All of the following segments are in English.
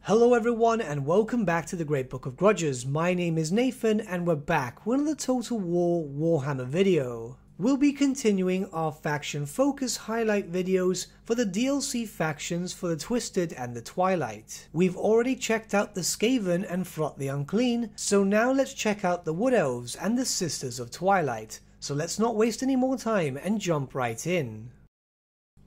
Hello everyone and welcome back to the Great Book of Grudges. My name is Nathan and we're back with another Total War Warhammer video. We'll be continuing our faction focus highlight videos for the DLC factions for the Twisted and the Twilight. We've already checked out the Skaven and Fraught the Unclean, so now let's check out the Wood Elves and the Sisters of Twilight. So let's not waste any more time and jump right in.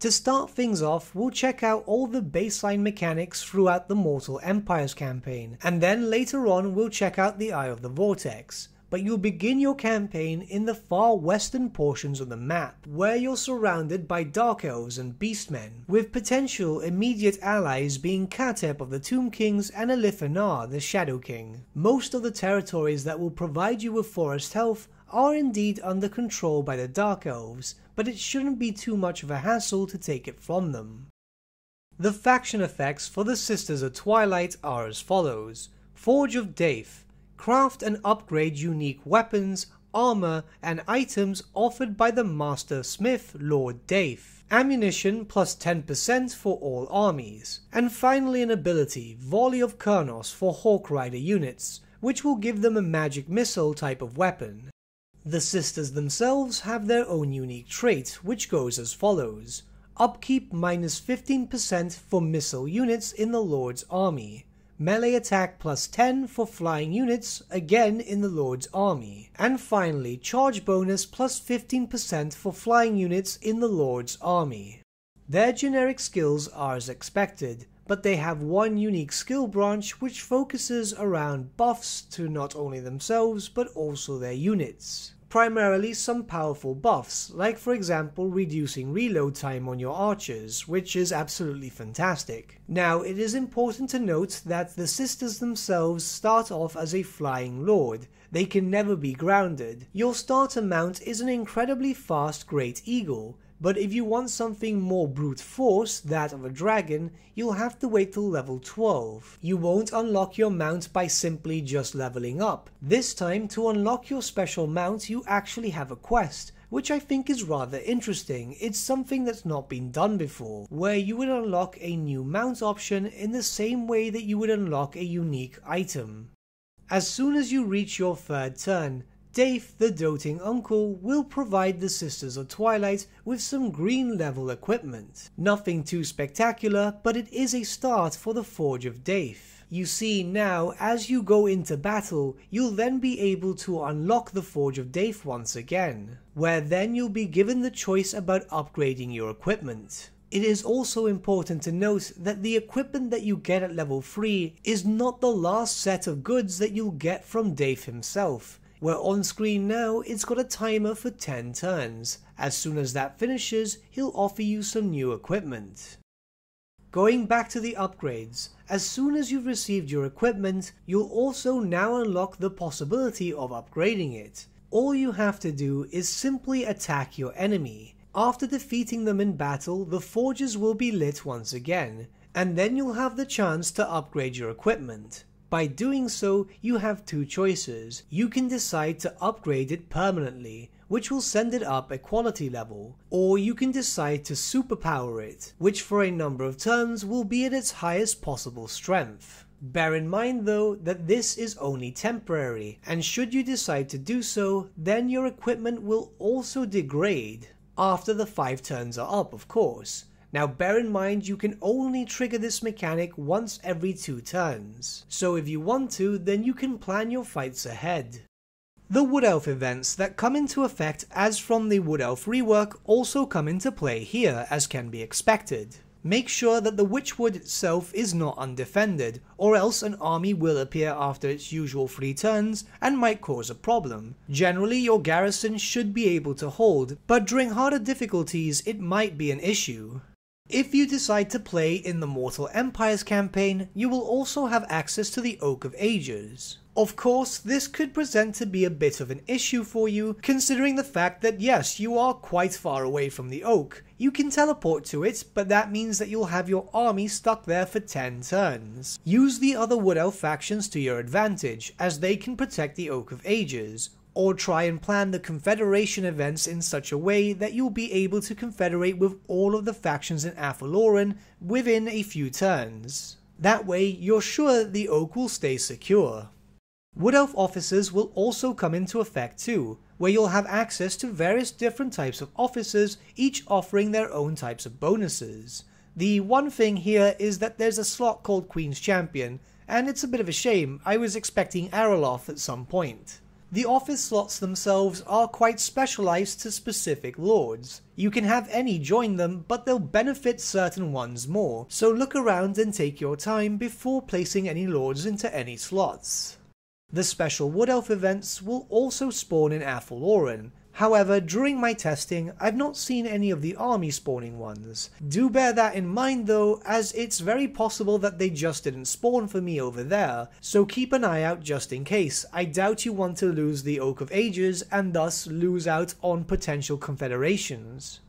To start things off, we'll check out all the baseline mechanics throughout the Mortal Empires campaign, and then later on we'll check out the Eye of the Vortex. But you'll begin your campaign in the far western portions of the map, where you're surrounded by Dark Elves and Beastmen, with potential immediate allies being Katep of the Tomb Kings and Elithanar, the Shadow King. Most of the territories that will provide you with forest health are indeed under control by the Dark Elves, but it shouldn't be too much of a hassle to take it from them. The faction effects for the Sisters of Twilight are as follows. Forge of Daith. Craft and upgrade unique weapons, armor, and items offered by the Master Smith Lord Daith. Ammunition plus 10% for all armies. And finally an ability, Volley of Kurnos for Hawk Rider units, which will give them a magic missile type of weapon. The Sisters themselves have their own unique trait, which goes as follows. Upkeep minus 15% for missile units in the Lord's army. Melee attack plus 10 for flying units, again in the Lord's army. And finally, charge bonus plus 15% for flying units in the Lord's army. Their generic skills are as expected, but they have one unique skill branch which focuses around buffs to not only themselves but also their units. Primarily some powerful buffs, like for example reducing reload time on your archers, which is absolutely fantastic. Now it is important to note that the Sisters themselves start off as a flying lord. They can never be grounded. Your starter mount is an incredibly fast Great Eagle, but if you want something more brute force, that of a dragon, you'll have to wait till level 12. You won't unlock your mount by simply just leveling up. This time, to unlock your special mount, you actually have a quest, which I think is rather interesting. It's something that's not been done before, where you would unlock a new mount option in the same way that you would unlock a unique item. As soon as you reach your third turn, Daith, the doting uncle, will provide the Sisters of Twilight with some green level equipment. Nothing too spectacular, but it is a start for the Forge of Daith. You see now, as you go into battle, you'll then be able to unlock the Forge of Daith once again, where then you'll be given the choice about upgrading your equipment. It is also important to note that the equipment that you get at level 3 is not the last set of goods that you'll get from Daith himself, where on screen now it's got a timer for 10 turns. As soon as that finishes, he'll offer you some new equipment. Going back to the upgrades, as soon as you've received your equipment, you'll also now unlock the possibility of upgrading it. All you have to do is simply attack your enemy. After defeating them in battle, the forges will be lit once again, and then you'll have the chance to upgrade your equipment. By doing so, you have two choices. You can decide to upgrade it permanently, which will send it up a quality level, or you can decide to superpower it, which for a number of turns will be at its highest possible strength. Bear in mind though that this is only temporary, and should you decide to do so, then your equipment will also degrade, after the 5 turns are up of course. Now bear in mind you can only trigger this mechanic once every 2 turns, so if you want to, then you can plan your fights ahead. The Wood Elf events that come into effect as from the Wood Elf rework also come into play here, as can be expected. Make sure that the Witchwood itself is not undefended, or else an army will appear after its usual 3 turns and might cause a problem. Generally your garrison should be able to hold, but during harder difficulties it might be an issue. If you decide to play in the Mortal Empires campaign, you will also have access to the Oak of Ages. Of course, this could present to be a bit of an issue for you, considering the fact that yes, you are quite far away from the Oak. You can teleport to it, but that means that you'll have your army stuck there for 10 turns. Use the other Wood Elf factions to your advantage, as they can protect the Oak of Ages, or try and plan the confederation events in such a way that you'll be able to confederate with all of the factions in Athaloran within a few turns. That way you're sure the oak will stay secure. Wood Elf officers will also come into effect too, where you'll have access to various different types of officers, each offering their own types of bonuses. The one thing here is that there's a slot called Queen's Champion, and it's a bit of a shame. I was expecting Ariel at some point. The office slots themselves are quite specialized to specific lords. You can have any join them, but they'll benefit certain ones more, so look around and take your time before placing any lords into any slots. The special Wood Elf events will also spawn in Athaloran. However, during my testing, I've not seen any of the army spawning ones. Do bear that in mind though, as it's very possible that they just didn't spawn for me over there, so keep an eye out just in case. I doubt you want to lose the Oak of Ages and thus lose out on potential confederations.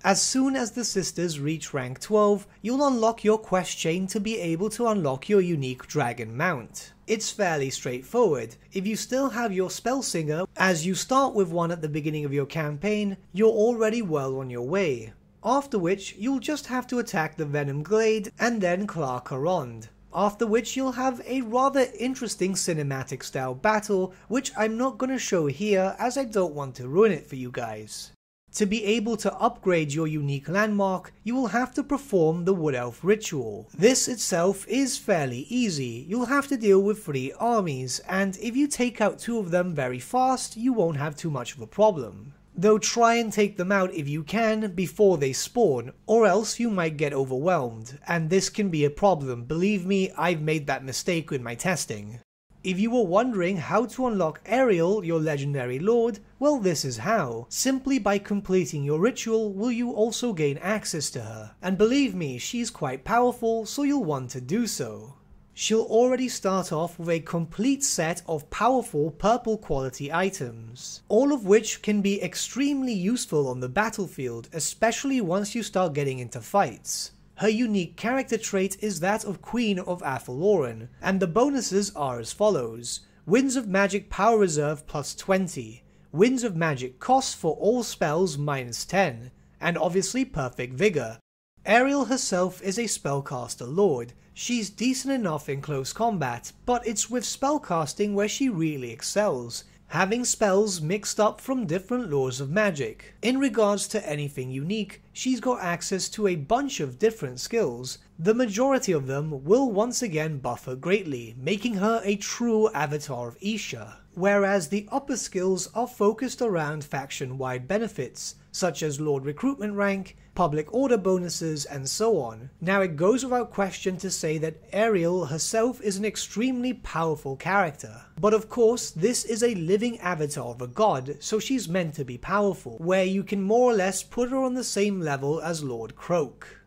As soon as the sisters reach rank 12, you'll unlock your quest chain to be able to unlock your unique dragon mount. It's fairly straightforward. If you still have your Spellsinger, as you start with one at the beginning of your campaign, you're already well on your way. After which, you'll just have to attack the Venom Glade and then Clark Arond. After which you'll have a rather interesting cinematic style battle, which I'm not going to show here as I don't want to ruin it for you guys. To be able to upgrade your unique landmark, you will have to perform the Wood Elf ritual. This itself is fairly easy. You'll have to deal with 3 armies, and if you take out 2 of them very fast, you won't have too much of a problem. Though try and take them out if you can before they spawn, or else you might get overwhelmed, and this can be a problem. Believe me, I've made that mistake in my testing. If you were wondering how to unlock Ariel, your legendary lord, well, this is how. Simply by completing your ritual will you also gain access to her. And believe me, she's quite powerful, so you'll want to do so. She'll already start off with a complete set of powerful purple quality items, all of which can be extremely useful on the battlefield, especially once you start getting into fights. Her unique character trait is that of Queen of Athaloran, and the bonuses are as follows: Winds of Magic Power Reserve plus 20, Winds of Magic cost for all spells minus 10, and obviously Perfect Vigor. Ariel herself is a spellcaster lord. She's decent enough in close combat, but it's with spellcasting where she really excels, having spells mixed up from different laws of magic. In regards to anything unique, she's got access to a bunch of different skills. The majority of them will once again buff her greatly, making her a true avatar of Isha, whereas the upper skills are focused around faction-wide benefits, such as Lord Recruitment rank, public order bonuses, and so on. Now it goes without question to say that Ariel herself is an extremely powerful character, but of course this is a living avatar of a god, so she's meant to be powerful, where you can more or less put her on the same level as Lord Croak.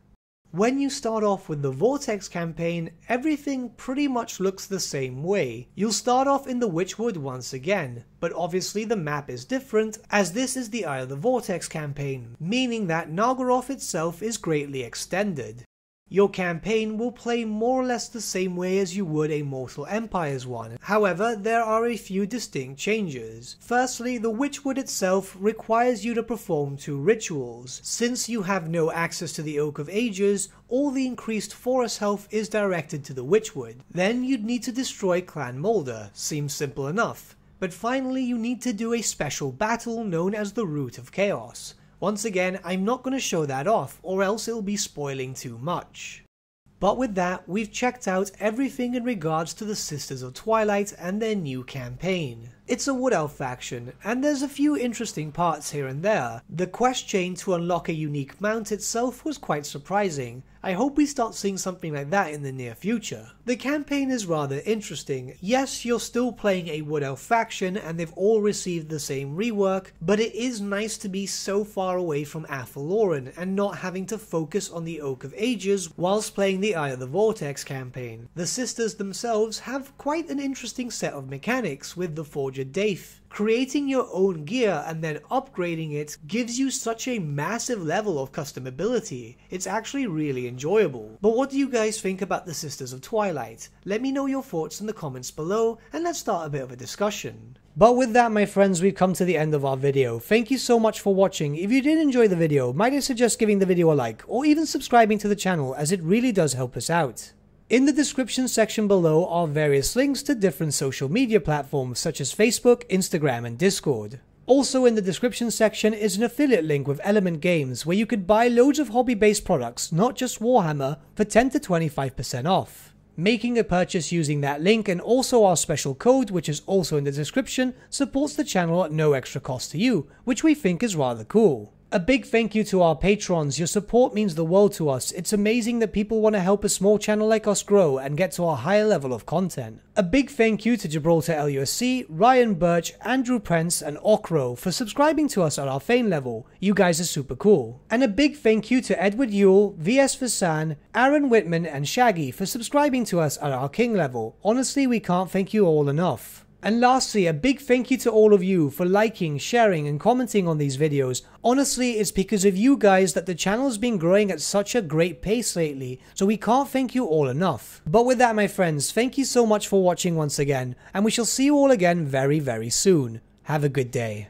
When you start off with the Vortex Campaign, everything pretty much looks the same way. You'll start off in the Witchwood once again, but obviously the map is different, as this is the Eye of the Vortex Campaign, meaning that Nagaroth itself is greatly extended. Your campaign will play more or less the same way as you would a Mortal Empires one. However, there are a few distinct changes. Firstly, the Witchwood itself requires you to perform 2 rituals. Since you have no access to the Oak of Ages, all the increased forest health is directed to the Witchwood. Then you'd need to destroy Clan Moulder. Seems simple enough. But finally you need to do a special battle known as the Root of Chaos. Once again, I'm not going to show that off, or else it'll be spoiling too much. But with that, we've checked out everything in regards to the Sisters of Twilight and their new campaign. It's a Wood Elf faction, and there's a few interesting parts here and there. The quest chain to unlock a unique mount itself was quite surprising. I hope we start seeing something like that in the near future. The campaign is rather interesting. Yes, you're still playing a Wood Elf faction and they've all received the same rework, but it is nice to be so far away from Athaloran and not having to focus on the Oak of Ages whilst playing the Eye of the Vortex campaign. The sisters themselves have quite an interesting set of mechanics with the Forger Daith. Creating your own gear and then upgrading it gives you such a massive level of customability. It's actually really enjoyable. But what do you guys think about the Sisters of Twilight? Let me know your thoughts in the comments below, and let's start a bit of a discussion. But with that, my friends, we've come to the end of our video. Thank you so much for watching. If you did enjoy the video, might I suggest giving the video a like, or even subscribing to the channel, as it really does help us out. In the description section below are various links to different social media platforms such as Facebook, Instagram and Discord. Also in the description section is an affiliate link with Element Games where you could buy loads of hobby-based products, not just Warhammer, for 10 to 25% off. Making a purchase using that link and also our special code, which is also in the description, supports the channel at no extra cost to you, which we think is rather cool. A big thank you to our patrons. Your support means the world to us. It's amazing that people want to help a small channel like us grow and get to a higher level of content. A big thank you to Gibraltar LUSC, Ryan Bertsche, Andrew Prince and Okro for subscribing to us at our Fane level. You guys are super cool. And a big thank you to Edward Yule, VS Vasan, Aaron Whitman and Shaggy for subscribing to us at our King level. Honestly, we can't thank you all enough. And lastly, a big thank you to all of you for liking, sharing and commenting on these videos. Honestly, it's because of you guys that the channel has been growing at such a great pace lately, so we can't thank you all enough. But with that, my friends, thank you so much for watching once again, and we shall see you all again very, very soon. Have a good day.